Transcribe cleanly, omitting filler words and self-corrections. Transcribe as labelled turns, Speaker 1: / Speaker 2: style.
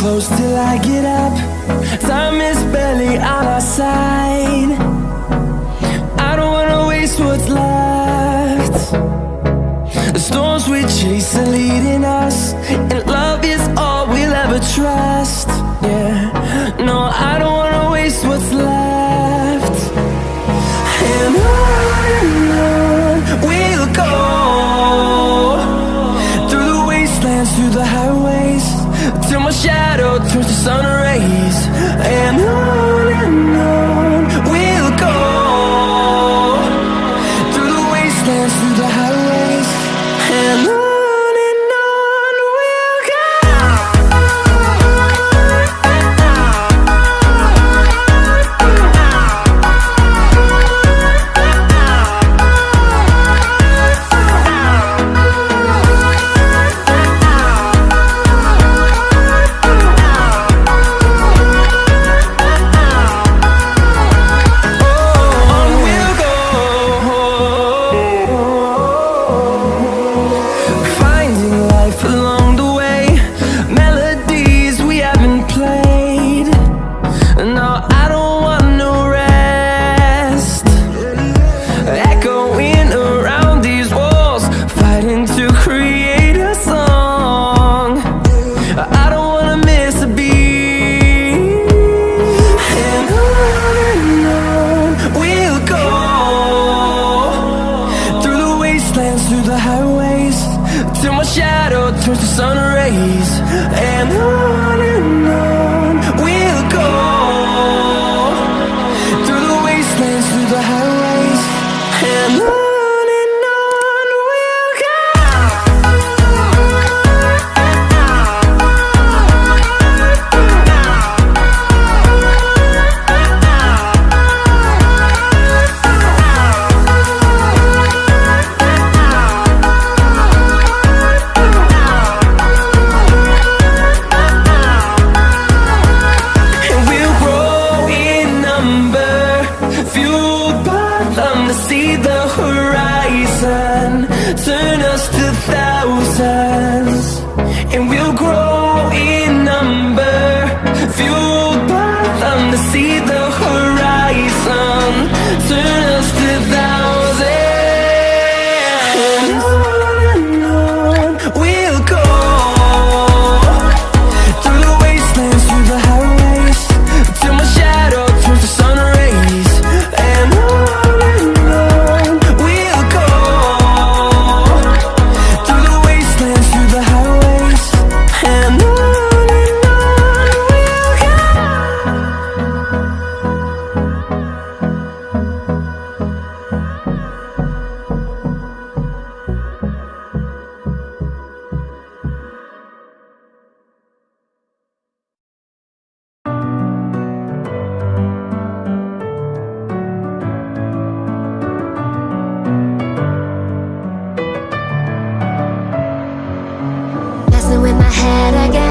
Speaker 1: close till I get up. Time is barely on our side. I don't wanna waste what's left. The storms we chase are leading us, and love is all we'll ever trust. Yeah, no, I don't wanna waste what's left. And on we'll go, through the wastelands, through the highways, till my shadow turns to sun rays. And on we'll go, through the wastelands, through the highways, and on we'll go. Through the highways, till my shadow turns to sun rays. And on we'll go, through the wastelands, through the highways, and on we'll go. See the horizon turn us to thousands, and we'll grow in number, fueled by them. To see the horizon turn us to thousands, and on we'll go, through the wastelands, through the highways, till my shadow turns to sun rays. And
Speaker 2: with my head again.